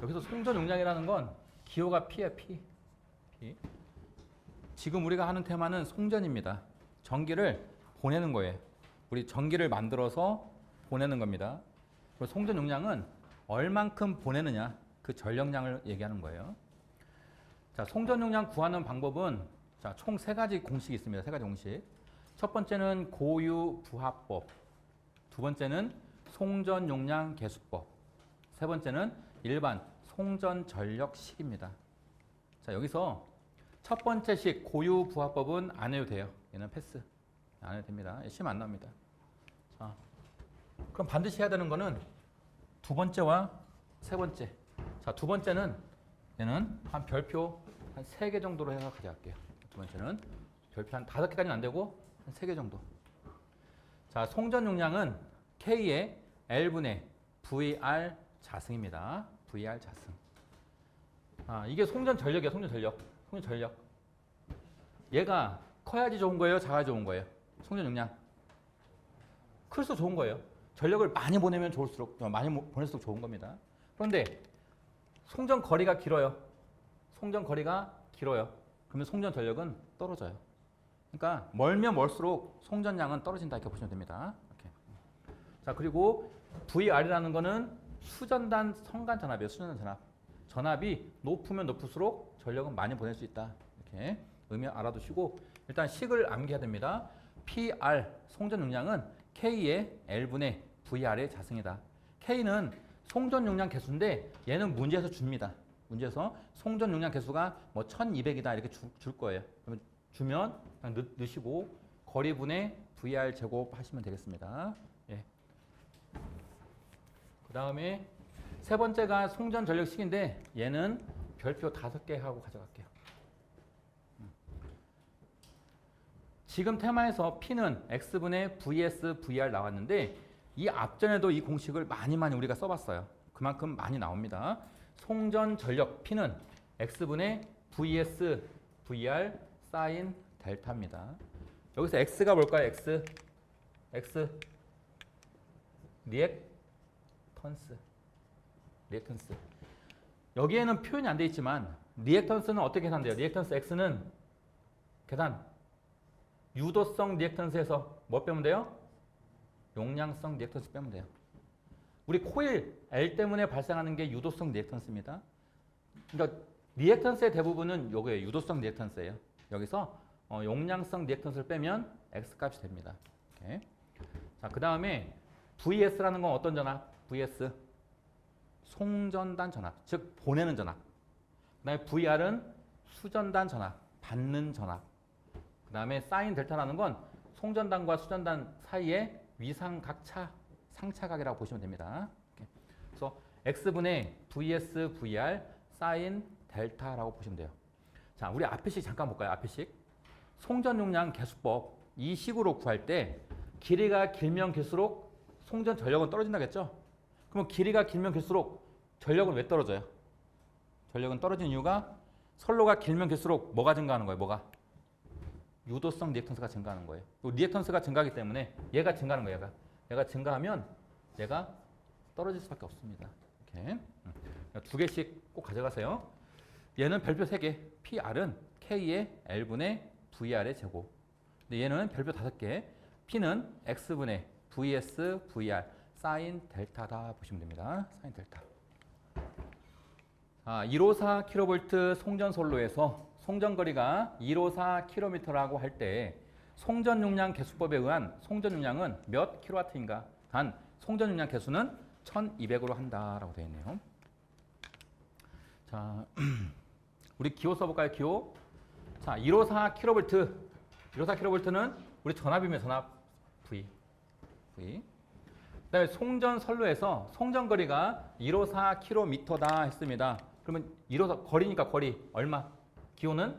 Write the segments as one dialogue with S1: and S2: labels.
S1: 여기서 송전 용량이라는 건 기호가 P야, P. 지금 우리가 하는 테마는 송전입니다. 전기를 보내는 거예요. 우리 전기를 만들어서 보내는 겁니다. 그리고 송전 용량은 얼만큼 보내느냐, 그 전력량을 얘기하는 거예요. 자, 송전 용량 구하는 방법은 자, 총 3가지 공식이 있습니다. 3가지 공식. 첫 번째는 고유 부하법, 두 번째는 송전 용량 계수법, 세 번째는 일반 송전 전력식입니다. 자, 여기서 첫 번째 식 고유 부하법은 안 해도 돼요. 얘는 패스. 안 해도 됩니다. 시험 안 나옵니다. 자, 그럼 반드시 해야 되는 거는 두 번째와 세 번째. 자, 두 번째는 얘는 한 별표 한 3개 정도로 해서 가져갈게요. 두 번째는 별표 한 5개까지는 안 되고 한 3개 정도. 자, 송전 용량은 K의 L분의 VR 자승입니다. VR 자승. 아, 이게 송전 전력이에요. 송전 전력. 송전 전력. 얘가 커야지 좋은 거예요? 작아야 좋은 거예요? 송전 용량. 클수록 좋은 거예요. 전력을 많이 보내면 좋을수록, 많이 보낼수록 좋은 겁니다. 그런데 송전 거리가 길어요. 송전 거리가 길어요. 그러면 송전 전력은 떨어져요. 그러니까 멀면 멀수록 송전량은 떨어진다 이렇게 보시면 됩니다. 이렇게. 자, 그리고 VR이라는 거는 수전단 성간 전압이에요. 수전단 전압. 전압이 높으면 높을수록 전력은 많이 보낼 수 있다. 이렇게 의미 알아두시고 일단 식을 암기해야 됩니다. PR 송전 용량은 K의 L분의 VR의 자승이다. K는 송전 용량 개수인데 얘는 문제에서 줍니다. 문제에서 송전 용량 개수가 뭐 1200이다 이렇게 줄 거예요. 그러면 주면 그냥 넣으시고 거리분의 VR 제곱 하시면 되겠습니다. 예. 그 다음에 세 번째가 송전 전력식인데 얘는 별표 5개 하고 가져갈게요. 지금 테마에서 P는 X분의 VS, VR 나왔는데 이 앞전에도 이 공식을 많이 우리가 써봤어요. 그만큼 많이 나옵니다. 송전 전력 P는 X분의 VS, VR 사인 델타입니다. 여기서 X가 뭘까요? X 리액턴스. 여기에는 표현이 안 돼 있지만 리액턴스는 어떻게 계산돼요? 리액턴스 X는 계산 유도성 리액턴스에서 뭐 빼면 돼요? 용량성 리액턴스 빼면 돼요. 우리 코일 L 때문에 발생하는 게 유도성 리액턴스입니다. 그러니까 리액턴스의 대부분은 요거예요. 유도성 리액턴스예요. 여기서 용량성 리액턴스를 빼면 X 값이 됩니다. 이렇게. 자, 그 다음에 VS라는 건 어떤 전압? VS 송전단 전압, 즉 보내는 전압. 그 다음에 VR은 수전단 전압, 받는 전압. 그 다음에 사인 델타라는 건 송전단과 수전단 사이의 위상각차, 상차각이라고 보시면 됩니다. 이렇게. 그래서 X분의 VS, VR 사인 델타라고 보시면 돼요. 자, 우리 앞에 식 잠깐 볼까요? 앞에 식. 송전 용량 계수법. 이 식으로 구할 때 길이가 길면 길수록 송전 전력은 떨어진다겠죠? 그러면 길이가 길면 길수록 전력은 왜 떨어져요? 전력은 떨어지는 이유가 선로가 길면 길수록 뭐가 증가하는 거예요? 뭐가? 유도성 리액턴스가 증가하는 거예요. 리액턴스가 증가하기 때문에 얘가 증가하는 거예요. 얘가 증가하면 얘가 떨어질 수밖에 없습니다. 이렇게 2개씩 꼭 가져가세요. 얘는 별표 3개. PR은 K의 L분의 VR의 제곱. 근데 얘는 별표 5개. P는 X분의 VS, VR 사인 델타다 보시면 됩니다. 사인 델타. 154kV 송전선로에서 송전거리가 154km라고 할 때 송전용량 계수법에 의한 송전용량은 몇 kW인가? 단 송전용량 계수는 1200으로 한다라고 되어 있네요. 자, 우리 기호 써볼까요? 기호. 자, 154kV. 154kV는 우리 전압이면 전압 V. 그다음에 송전선로에서 송전거리가 154km다 했습니다. 그러면 154 거리니까 거리 얼마? 기호는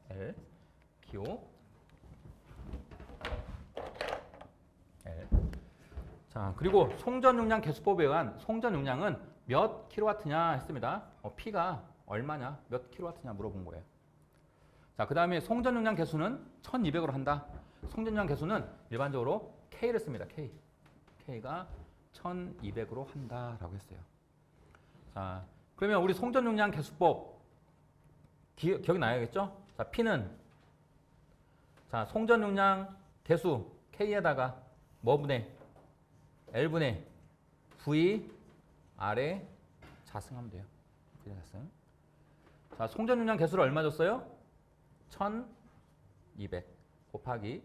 S1: L. 기호 L. 자, 그리고 송전용량 계수법에 의한 송전용량은 몇 킬로와트냐 했습니다. P가 얼마냐? 몇 킬로와트냐 물어본 거예요. 자, 그 다음에 송전 용량 개수는 1200으로 한다. 송전 용량 개수는 일반적으로 K를 씁니다. K. K가 1200으로 한다라고 했어요. 자, 그러면 우리 송전 용량 개수법 기억이 나야겠죠? 자, P는 자, 송전 용량 개수 K에다가 뭐분의 L분의 V R에 자승하면 돼요. 자승. 자, 송전 용량 개수를 얼마 줬어요? 1200 곱하기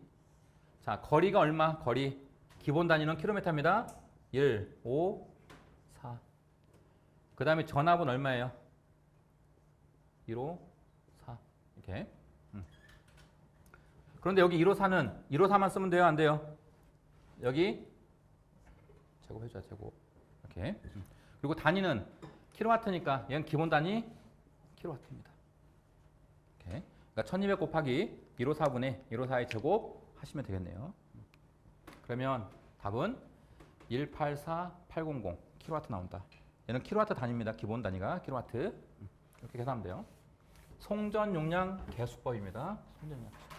S1: 자, 거리가 얼마? 거리 기본 단위는 킬로미터입니다. 1, 5, 4. 그 다음에 전압은 얼마예요? 1, 5, 4. 이렇게. 그런데 여기 154는 154만 쓰면 돼요? 안 돼요? 여기 제곱해줘야 제곱. 이렇게. 그리고 단위는 킬로와트니까 얘는 기본 단위 킬로와트입니다. 이렇게. 그러니까 1200 곱하기 154분의 154의 제곱 하시면 되겠네요. 그러면 답은 184800 킬로와트 나온다. 얘는 킬로와트 단위입니다. 기본 단위가 킬로와트. 이렇게 계산하면 돼요. 송전 용량 개수법입니다. 송전 용량 개수법.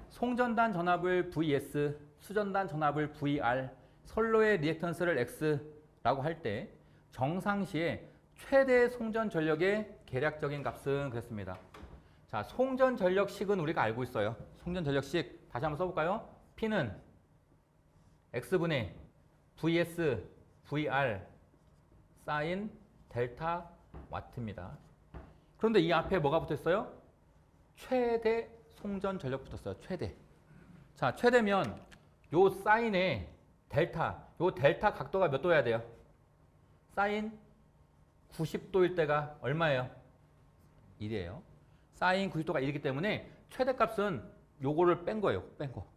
S1: 송전단 전압을 VS, 수전단 전압을 VR, 선로의 리액턴스를 X라고 할 때 정상시에 최대 송전 전력의 계략적인 값은 그랬습니다. 자, 송전 전력식은 우리가 알고 있어요. 송전 전력식 다시 한번 써볼까요? P는 X분의 VS, VR, 사인 델타 와트입니다. 그런데 이 앞에 뭐가 붙었어요? 최대 송전 전력 붙었어요. 최대. 자, 최대면 요 사인에 델타, 요 델타 각도가 몇 도여야 돼요? 사인 90도일 때가 얼마예요? 1이에요. 사인 90도가 1이기 때문에 최대값은 요거를 뺀 거예요. 뺀 거.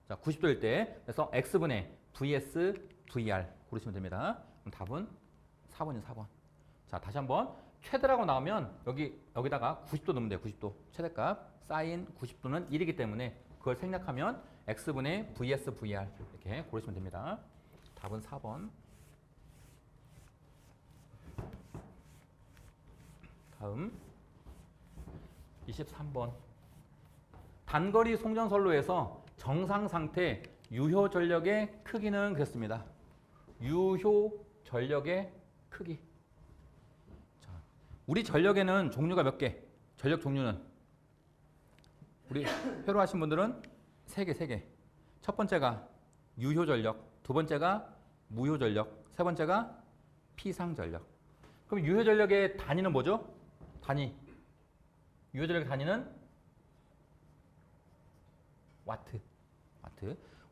S1: 자, 90도일 때. 그래서 X분의 VS, VR 고르시면 됩니다. 그럼 답은 4번이요, 4번. 자, 다시 한번 최대라고 나오면 여기다가 90도 넣으면 돼요. 90도. 최대값 사인 90도는 1이기 때문에 그걸 생략하면 X분의 VS, VR 이렇게 고르시면 됩니다. 답은 4번. 다음 23번. 단거리 송전선로에서 정상 상태 유효 전력의 크기는 그랬습니다. 유효 전력의 크기. 자, 우리 전력에는 종류가 몇 개? 전력 종류는 우리 회로 하신 분들은 3개. 첫 번째가 유효 전력, 두 번째가 무효 전력, 세 번째가 피상 전력. 그럼 유효 전력의 단위는 뭐죠? 단위. 유효 전력의 단위는 와트.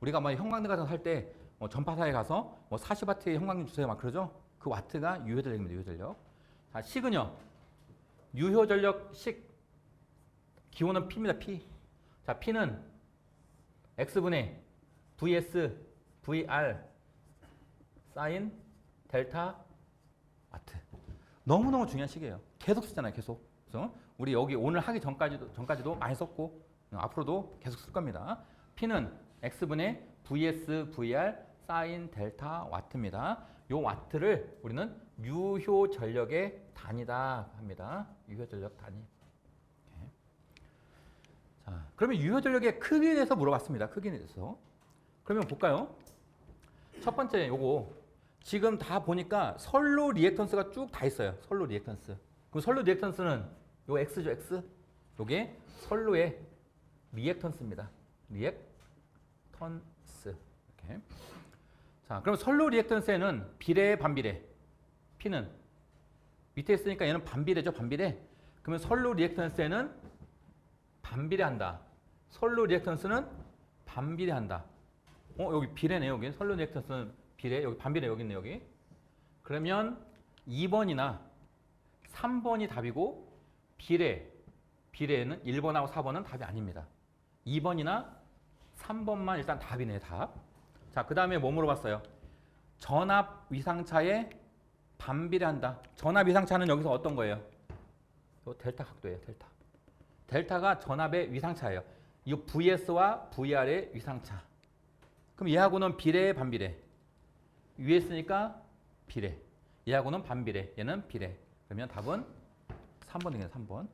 S1: 우리가 뭐 형광등 같은 거 살 때 전파사에 가서 40와트의 형광등 주세요 막 그러죠? 그 와트가 유효 전력입니다. 유효 전력. 자, 식은요. 유효 전력 식 기호는 P입니다. P. 자, P는 X분의 VS, VR 사인 델타 와트. 너무너무 중요한 식이에요. 계속 쓰잖아요. 계속. 그래서 우리 여기 오늘 하기 전까지도 많이 썼고 앞으로도 계속 쓸 겁니다. P는 X분의 VS, VR 사인 델타 와트입니다. 요 와트를 우리는 유효 전력의 단위다 합니다. 유효 전력 단위. 이렇게. 자, 그러면 유효 전력의 크기에 대해서 물어봤습니다. 크기에 대해서. 그러면 볼까요? 첫 번째 요거 지금 다 보니까 선로 리액턴스가 쭉 다 있어요. 선로 리액턴스. 그럼 선로 리액턴스는 요 X죠, X. 요게 선로의 리액턴스입니다. 리액턴스. 이렇게. 자, 그럼 선로 리액턴스에는 비례, 반비례. P는 밑에 있으니까 얘는 반비례죠, 반비례. 그러면 선로 리액턴스에는 반비례한다. 선로 리액턴스는 반비례한다. 여기 비례네, 여기. 선로 리액턴스는 비례, 여기 반비례 여기 있네, 여기. 그러면 2번이나 3번이 답이고 비례는 1번하고 4번은 답이 아닙니다. 2번이나 3번만 일단 답이네, 답. 자, 그 다음에 뭐 물어봤어요? 전압 위상차에 반비례한다. 전압 위상차는 여기서 어떤 거예요? 요 델타 각도예요, 델타. 델타가 전압의 위상차예요. 이 VS와 VR의 위상차. 그럼 얘하고는 비례, 반비례. 위에 있으니까 비례. 얘하고는 반비례. 얘는 비례. 그러면 답은 3번이네요, 3번.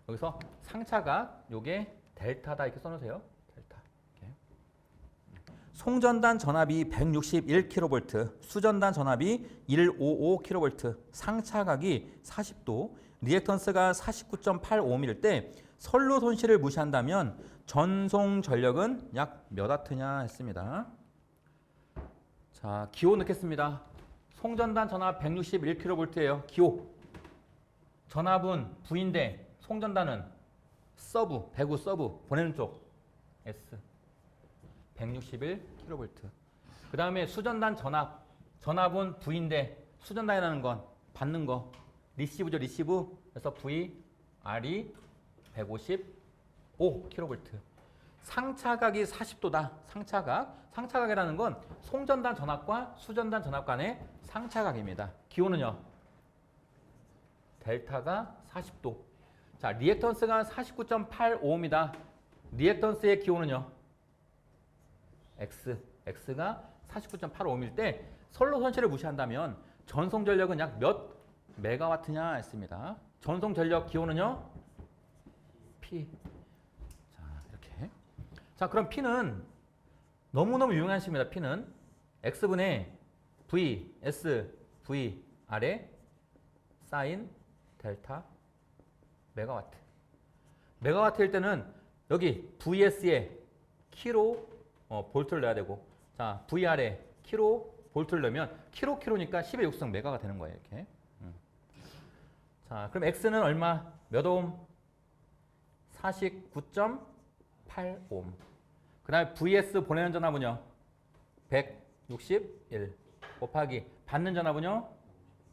S1: 여기서 상차각 요게 델타다 이렇게 써놓으세요. 델타. 이렇게. 송전단 전압이 161kV, 수전단 전압이 155kV, 상차각이 40도, 리액턴스가 49.85ohm일 때 선로 손실을 무시한다면 전송 전력은 약 몇 와트냐 했습니다. 자, 기호 넣겠습니다. 송전단 전압 161kV예요. 기호. 전압은 V인데 송전단은 서브, 배구 서브 보내는 쪽 S 161kV. 그 다음에 수전단 전압은 V인데 수전단이라는 건 받는 거 리시브죠. 리시브. 그래서 V R이 155kV. 상차각이 40도다. 상차각이라는 건 송전단 전압과 수전단 전압 간의 상차각입니다. 기호는요. 델타가 40도. 자, 리액턴스가 49.85입니다. 리액턴스의 기호는요. X가 49.85일 때 선로 손실을 무시한다면 전송 전력은 약 몇 메가와트냐 했습니다. 전송 전력 기호는요. P. 자, 이렇게. 자, 그럼 P는 너무너무 유용한 식입니다. P는 X분의 V, S, V, R에 사인 델타 메가와트. 메가와트일 때는 여기 VS에 키로 볼트를 넣어야 되고, 자, VR에 키로 볼트를 넣으면 키로니까 10의 6승 메가가 되는 거예요. 이렇게. 자, 그럼 X는 얼마? 몇 오hm? 49.8ohm. 그 다음에 VS 보내는 전압은요. 161 곱하기 받는 전압은요.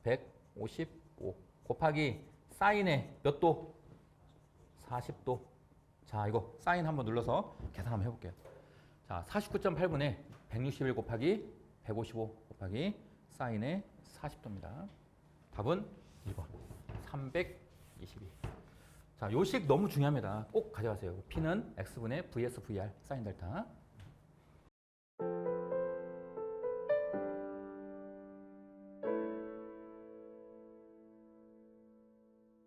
S1: 155 곱하기 사인의 몇 도? 40도. 자, 이거 사인 한번 눌러서 계산 한번 해볼게요. 자, 49.8분의 161 곱하기 155 곱하기 사인의 40도입니다. 답은 1번. 322. 자, 요식 너무 중요합니다. 꼭 가져가세요. P는 X분의 VS, VR, 사인 델타.